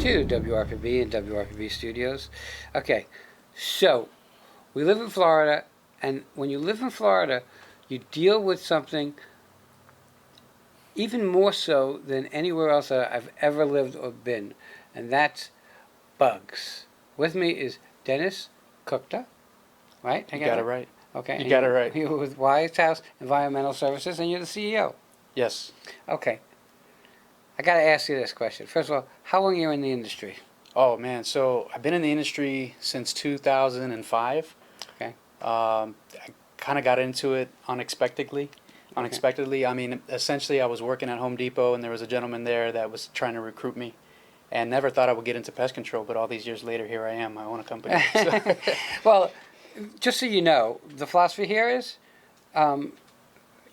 to WRPB and WRPB Studios. Okay, so we live in Florida, and when you live in Florida, you deal with something even more so than anywhere else that I've ever lived or been, and that's bugs. With me is Dennis Cookta, right? You got it right. Okay. You got it right. You're with Wise House Environmental Services, and you're the CEO. Yes. Okay. I got to ask you this question. First of all, how long are you in the industry? Oh, man. So I've been in the industry since 2005. Okay. I kind of got into it unexpectedly. Unexpectedly. I mean, essentially, I was working at Home Depot, and there was a gentleman there that was trying to recruit me. And never thought I would get into pest control, but all these years later, here I am. I own a company. So. Well, just so you know, the philosophy here is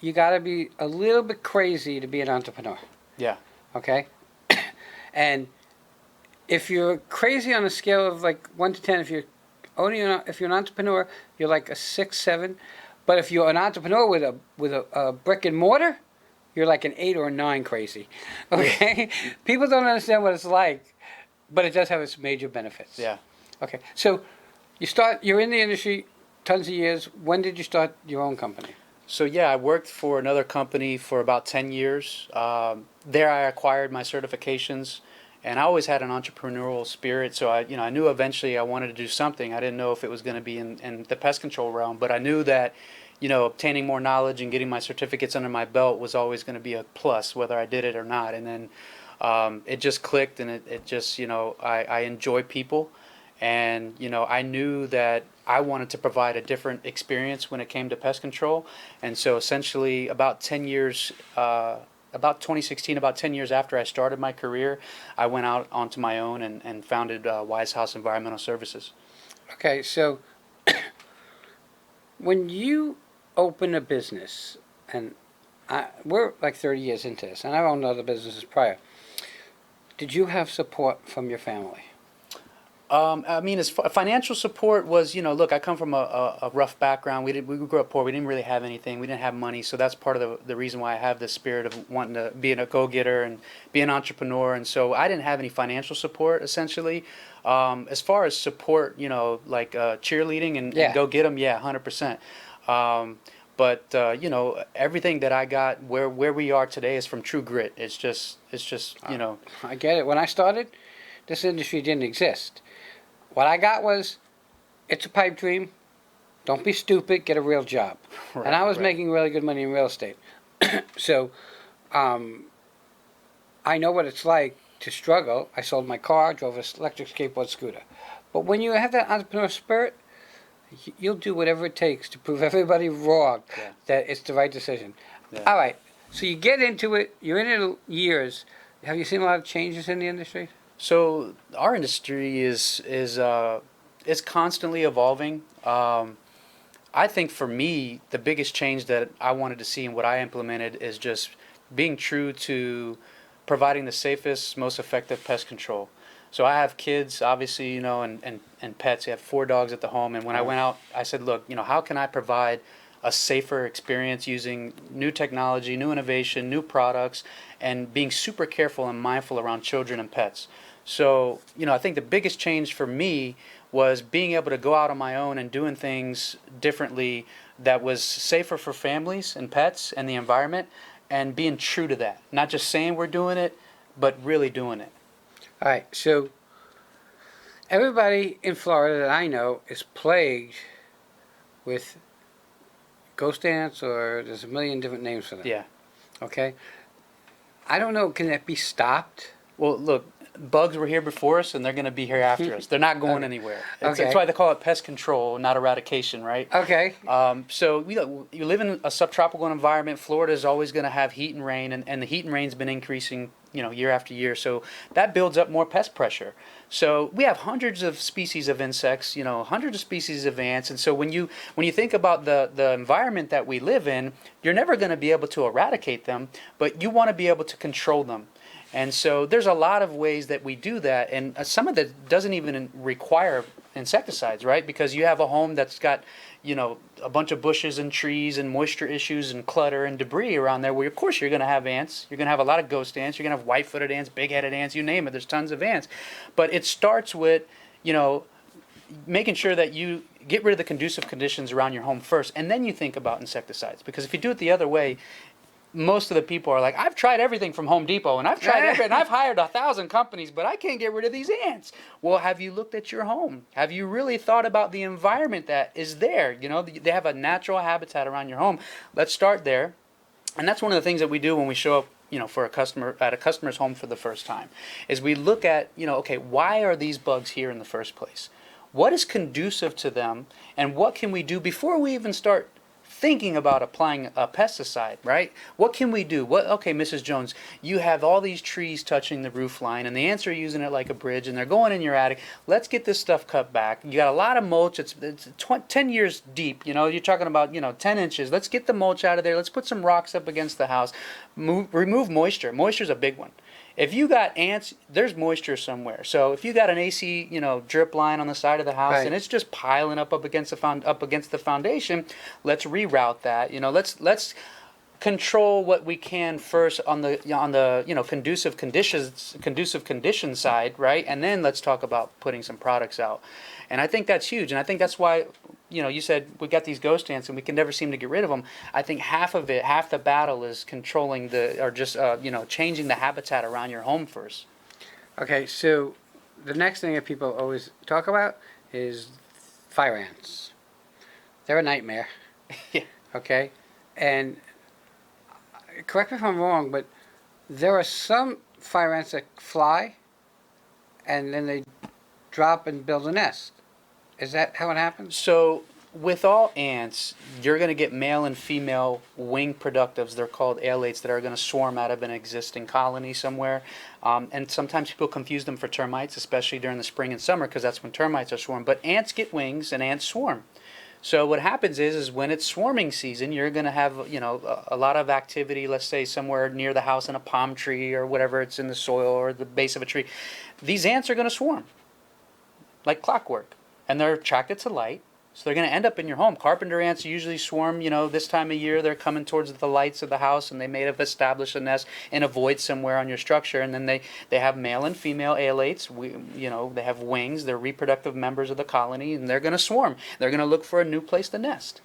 you got to be a little bit crazy to be an entrepreneur. Yeah. Okay? And if you're crazy on a scale of like 1 to 10, if you're an entrepreneur, you're like a 6, 7. But if you're an entrepreneur with a brick and mortar, you're like an 8 or a 9 crazy. Okay? People don't understand what it's like, but it does have its major benefits. Yeah. Okay. So you're in the industry tons of years. When did you start your own company? So yeah, I worked for another company for about 10 years. There I acquired my certifications, and I always had an entrepreneurial spirit. So I knew eventually I wanted to do something. I didn't know if it was going to be in the pest control realm, but I knew that, obtaining more knowledge and getting my certificates under my belt was always going to be a plus, whether I did it or not. And then it just clicked, and it just, I enjoy people. And, I knew that I wanted to provide a different experience when it came to pest control. And so essentially about 10 years, about 2016, about 10 years after I started my career, I went out onto my own and founded Wise House Environmental Services. Okay, so when you open a business, and we're like 30 years into this, and I've owned other businesses prior, did you have support from your family? I mean, as financial support was, look, I come from a rough background. We grew up poor. We didn't really have anything. We didn't have money. So that's part of the reason why I have this spirit of wanting to be a go-getter and be an entrepreneur. And so I didn't have any financial support, essentially. As far as support, like cheerleading and go get them, yeah, 100%. But everything that I got where we are today is from true grit. It's just I get it. When I started, this industry didn't exist. What I got was, it's a pipe dream. Don't be stupid. Get a real job. Right, and I was making really good money in real estate. So I know what it's like to struggle. I sold my car, drove an electric skateboard scooter. But when you have that entrepreneur spirit, you'll do whatever it takes to prove everybody wrong that it's the right decision. Yeah. All right. So you get into it. You're in it years. Have you seen a lot of changes in the industry? So our industry is constantly evolving. I think for me, the biggest change that I wanted to see and what I implemented is just being true to providing the safest, most effective pest control. So I have kids, obviously, and pets. I have 4 dogs at the home. And when I went out, I said, look, how can I provide a safer experience using new technology, new innovation, new products, and being super careful and mindful around children and pets. So, I think the biggest change for me was being able to go out on my own and doing things differently that was safer for families and pets and the environment, and being true to that. Not just saying we're doing it, but really doing it. All right, so everybody in Florida that I know is plagued with ghost ants, or there's a million different names for them. Yeah. Okay? I don't know, can that be stopped? Well, look, bugs were here before us, and they're going to be here after us. They're not going anywhere. That's why they call it pest control, not eradication, right? Okay. So you live in a subtropical environment. Florida is always going to have heat and rain, and the heat and rain's been increasing, year after year. So that builds up more pest pressure. So we have hundreds of species of insects, hundreds of species of ants. And so when you think about the environment that we live in, you're never going to be able to eradicate them, but you want to be able to control them. And so there's a lot of ways that we do that, and some of that doesn't even require insecticides, right? Because you have a home that's got, a bunch of bushes and trees and moisture issues and clutter and debris around there, where of course you're going to have ants. You're going to have a lot of ghost ants. You're going to have white-footed ants, big-headed ants, you name it. There's tons of ants. But it starts with, making sure that you get rid of the conducive conditions around your home first, and then you think about insecticides. Because if you do it the other way, most of the people are like, I've tried everything from Home Depot, and I've tried everything, and I've hired 1,000 companies, but I can't get rid of these ants. Well, have you looked at your home? Have you really thought about the environment that is there? They have a natural habitat around your home. Let's start there. And that's one of the things that we do when we show up, for a customer at a customer's home for the first time, is we look at, okay, why are these bugs here in the first place? What is conducive to them, and what can we do before we even start thinking about applying a pesticide, right? What can we do? Okay, Mrs. Jones, you have all these trees touching the roof line, and the ants are using it like a bridge, and they're going in your attic. Let's get this stuff cut back. You got a lot of mulch. It's 10 years deep. You're talking about 10 inches. Let's get the mulch out of there. Let's put some rocks up against the house. Remove moisture. Moisture's a big one. If you got ants, there's moisture somewhere. So if you got an AC, drip line on the side of the house, Right. and it's just piling up against the foundation, let's reroute that. Let's control what we can first on the conducive condition side, right? And then let's talk about putting some products out. And I think that's huge. And I think that's why, you said we got these ghost ants and we can never seem to get rid of them. I think half the battle is controlling changing the habitat around your home first. Okay, so the next thing that people always talk about is fire ants. They're a nightmare. Yeah. Okay? And correct me if I'm wrong, but there are some fire ants that fly and then they drop and build a nest. Is that how it happens? So with all ants, you're going to get male and female wing productives. They're called alates that are going to swarm out of an existing colony somewhere. And sometimes people confuse them for termites, especially during the spring and summer, because that's when termites are swarming. But ants get wings and ants swarm. So what happens is when it's swarming season, you're going to have a lot of activity. Let's say somewhere near the house in a palm tree or whatever, it's in the soil or the base of a tree. These ants are going to swarm like clockwork. And they're attracted to light, so they're going to end up in your home. Carpenter ants usually swarm, this time of year. They're coming towards the lights of the house, and they may have established a nest in a void somewhere on your structure. And then they have male and female alates. They have wings. They're reproductive members of the colony, and they're going to swarm. They're going to look for a new place to nest.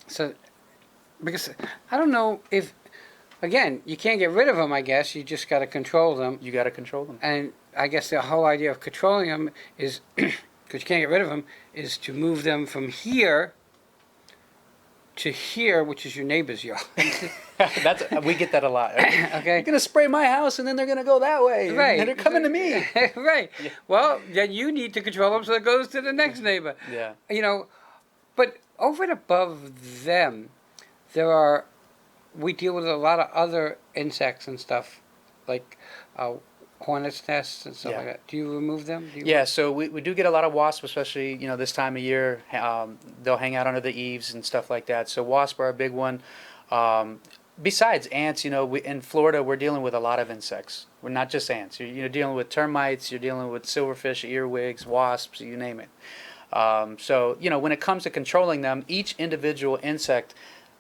So, because I don't know if, again, you can't get rid of them, I guess. You just got to control them. You got to control them. And I guess the whole idea of controlling them is, because you can't get rid of them, is to move them from here to here, which is your neighbor's yard. We get that a lot. Okay. You're going to spray my house, and then they're going to go that way. Right. And they're coming to me. Right. Yeah. Well, then you need to control them so it goes to the next neighbor. Yeah. But over and above them, we deal with a lot of other insects and stuff, like hornets' nests and stuff Yeah. like that. Do you remove them? Yeah, so we do get a lot of wasps, especially this time of year. They'll hang out under the eaves and stuff like that. So wasps are a big one. Besides ants, in Florida we're dealing with a lot of insects. We're not just ants. You're dealing with termites. You're dealing with silverfish, earwigs, wasps. You name it. So when it comes to controlling them, each individual insect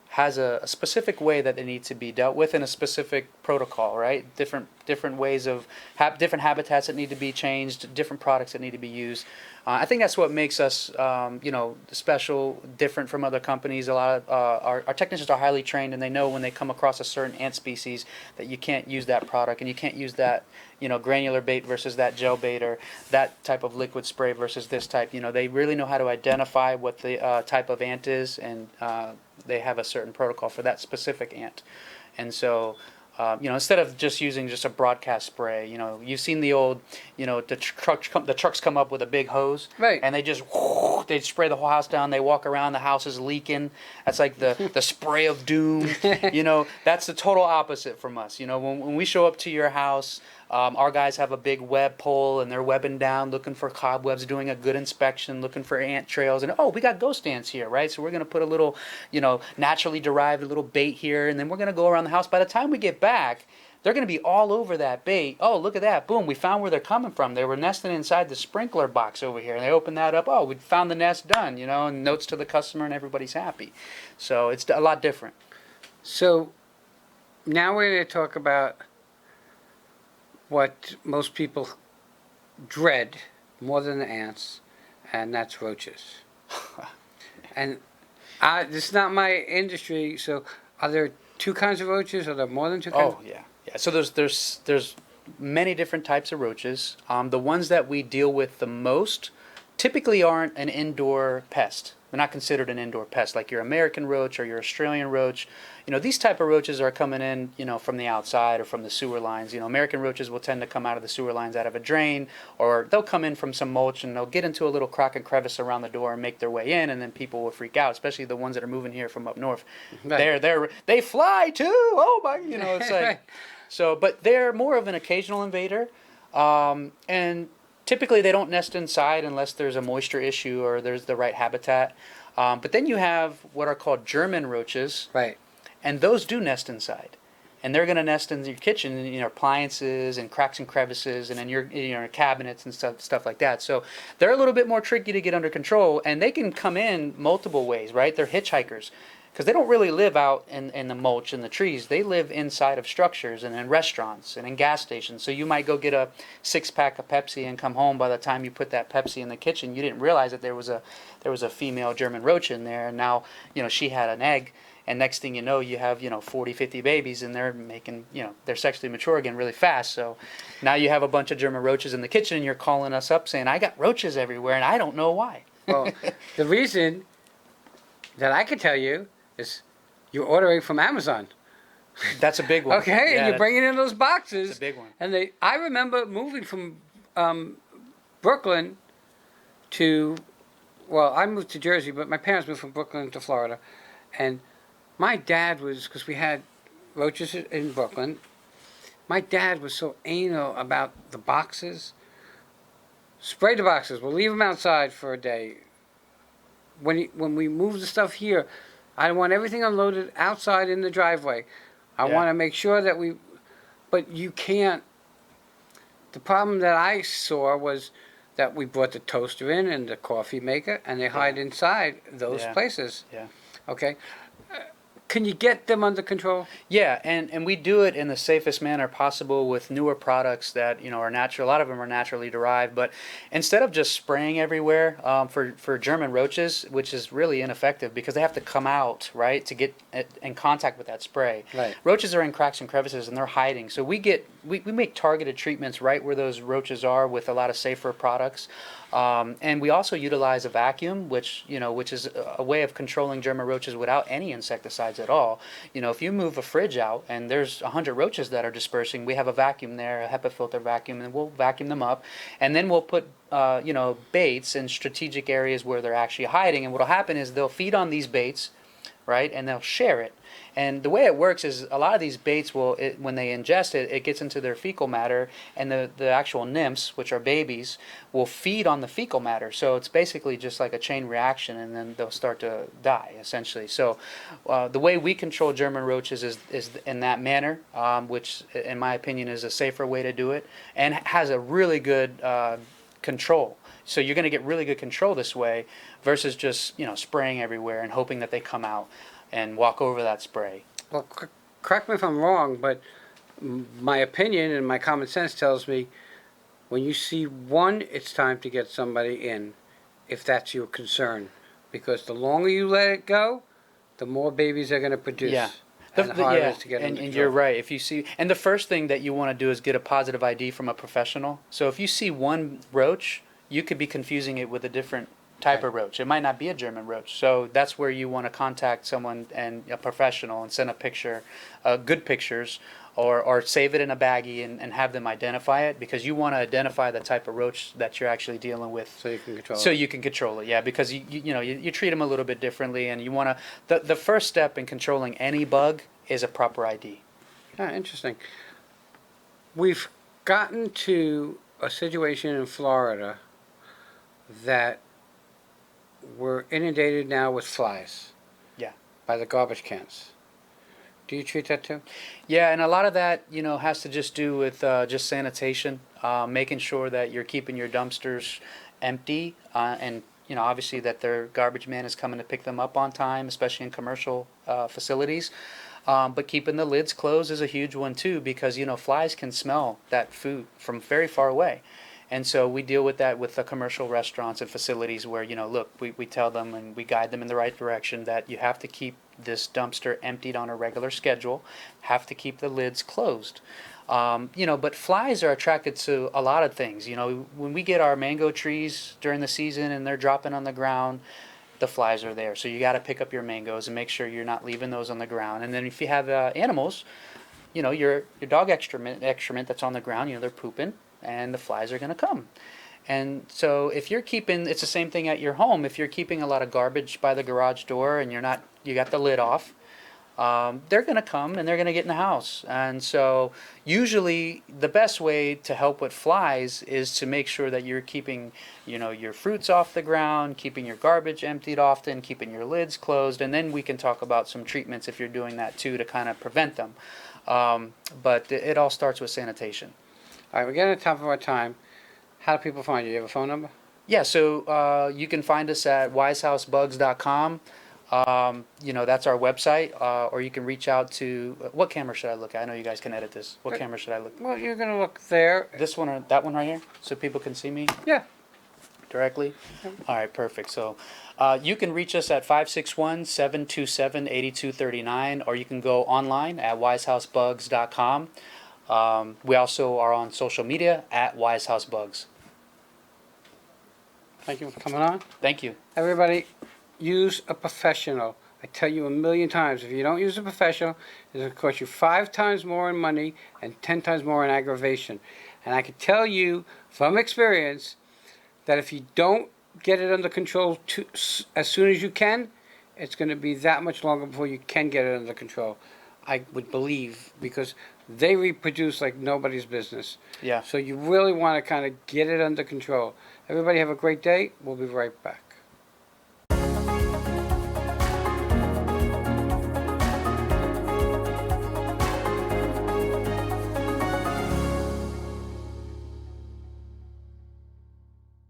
has a specific way that they need to be dealt with in a specific protocol, right? Different ways of different habitats that need to be changed, different products that need to be used. I think that's what makes us, special, different from other companies. A lot of our technicians are highly trained, and they know when they come across a certain ant species that you can't use that product, and you can't use that, granular bait versus that gel bait, or that type of liquid spray versus this type. They really know how to identify what the type of ant is, and they have a certain protocol for that specific ant. And so, instead of just using just a broadcast spray, you've seen the old, the trucks come up with a big hose, Right. and they spray the whole house down. They walk around, the house is leaking. That's like the spray of doom. That's the total opposite from us. When we show up to your house, our guys have a big web pole, and they're webbing down, looking for cobwebs, doing a good inspection, looking for ant trails. And, we got ghost ants here, right? So we're going to put a little, naturally derived little bait here, and then we're going to go around the house. By the time we get back, they're going to be all over that bait. Oh, look at that. Boom, we found where they're coming from. They were nesting inside the sprinkler box over here. And they open that up. Oh, we found the nest done, and notes to the customer and everybody's happy. So it's a lot different. So now we're going to talk about what most people dread more than the ants, and that's roaches. And this is not my industry, so are there two kinds of roaches? Are there more than two kinds? Oh yeah, yeah. So there's many different types of roaches. The ones that we deal with the most typically aren't an indoor pest. They're not considered an indoor pest, like your American roach or your Australian roach. These type of roaches are coming in, from the outside or from the sewer lines. American roaches will tend to come out of the sewer lines out of a drain, or they'll come in from some mulch and they'll get into a little crack and crevice around the door and make their way in, and then people will freak out, especially the ones that are moving here from up north. Right. They fly too. Oh my, it's like so. But they're more of an occasional invader, and typically they don't nest inside unless there's a moisture issue or there's the right habitat. But then you have what are called German roaches. Right. And those do nest inside. And they're going to nest in your kitchen, in your appliances and cracks and crevices and in your cabinets and stuff like that. So they're a little bit more tricky to get under control, and they can come in multiple ways, right? They're hitchhikers because they don't really live out in the mulch and the trees. They live inside of structures and in restaurants and in gas stations. So you might go get a 6-pack of Pepsi and come home. By the time you put that Pepsi in the kitchen, you didn't realize that there was a female German roach in there, and now she had an egg. And next thing you know, you have 40, 50 babies, and they're making they're sexually mature again really fast. So now you have a bunch of German roaches in the kitchen, and you're calling us up saying, "I got roaches everywhere, and I don't know why." Well, the reason that I can tell you is you're ordering from Amazon. That's a big one. Okay, and you're bringing in those boxes. It's a big one. And I remember moving from Brooklyn to, well, I moved to Jersey, but my parents moved from Brooklyn to Florida, and my dad was, because we had roaches in Brooklyn, my dad was so anal about the boxes. Spray the boxes. We'll leave them outside for a day. When we move the stuff here, I want everything unloaded outside in the driveway. I want to make sure that but you can't. The problem that I saw was that we brought the toaster in and the coffee maker, and they hide inside those places. Yeah. Okay. Can you get them under control? Yeah, and we do it in the safest manner possible with newer products that are natural. A lot of them are naturally derived, but instead of just spraying everywhere for German roaches, which is really ineffective because they have to come out right to get in contact with that spray. Right. Roaches are in cracks and crevices and they're hiding, so we make targeted treatments right where those roaches are with a lot of safer products. And we also utilize a vacuum, which is a way of controlling German roaches without any insecticides at all. If you move a fridge out and there's 100 roaches that are dispersing, we have a vacuum there, a HEPA filter vacuum, and we'll vacuum them up. And then we'll put baits in strategic areas where they're actually hiding. And what'll happen is they'll feed on these baits, right, and they'll share it. And the way it works is a lot of these baits when they ingest it, it gets into their fecal matter, and the actual nymphs, which are babies, will feed on the fecal matter. So it's basically just like a chain reaction, and then they'll start to die, essentially. So the way we control German roaches is in that manner, which in my opinion is a safer way to do it, and has a really good control. So you're going to get really good control this way versus just spraying everywhere and hoping that they come out and walk over that spray. Well, correct me if I'm wrong, but my opinion and my common sense tells me when you see one, it's time to get somebody in, if that's your concern. Because the longer you let it go, the more babies they're going to produce. Yeah. And the harder it is to get and you're right. If you see, and the first thing that you want to do is get a positive ID from a professional. So if you see one roach, you could be confusing it with a different type of roach. It might not be a German roach. So that's where you want to contact someone and a professional and send a picture, good pictures, or save it in a baggie and have them identify it, because you want to identify the type of roach that you're actually dealing with. So you can control it. So you can control it, yeah, because you treat them a little bit differently, and you want to. The first step in controlling any bug is a proper ID. Interesting. We've gotten to a situation in Florida that we're inundated now with flies. Yeah. By the garbage cans. Do you treat that too? Yeah, and a lot of that, has to just do with just sanitation, making sure that you're keeping your dumpsters empty, and obviously that their garbage man is coming to pick them up on time, especially in commercial facilities. But keeping the lids closed is a huge one too, because flies can smell that food from very far away. And so we deal with that with the commercial restaurants and facilities where, look, we tell them and we guide them in the right direction that you have to keep this dumpster emptied on a regular schedule, have to keep the lids closed. But flies are attracted to a lot of things. When we get our mango trees during the season and they're dropping on the ground, the flies are there. So you got to pick up your mangoes and make sure you're not leaving those on the ground. And then if you have animals, your dog excrement that's on the ground, they're pooping, and the flies are going to come. And so if you're keeping, it's the same thing at your home. If you're keeping a lot of garbage by the garage door and you got the lid off, they're going to come and they're going to get in the house. And so usually the best way to help with flies is to make sure that you're keeping, your fruits off the ground, keeping your garbage emptied often, keeping your lids closed, and then we can talk about some treatments if you're doing that too to kind of prevent them. But it all starts with sanitation. All right, we're getting to the top of our time. How do people find you? You have a phone number? Yeah, so you can find us at wisehousebugs.com. That's our website, or you can reach out to, what camera should I look at? I know you guys can edit this. What camera should I look at? Well, you're going to look there. This one or that one right here? So people can see me Yeah. directly? All right, perfect. So you can reach us at 561-727-8239, or you can go online at wisehousebugs.com. We also are on social media at wisehousebugs. Thank you for coming on. Thank you. Everybody, use a professional. I tell you a million times, if you don't use a professional, it's going to cost you 5 times more in money and 10 times more in aggravation. And I can tell you from experience that if you don't get it under control as soon as you can, it's going to be that much longer before you can get it under control. I would believe, because they reproduce like nobody's business. Yeah. So you really want to kind of get it under control. Everybody have a great day. We'll be right back.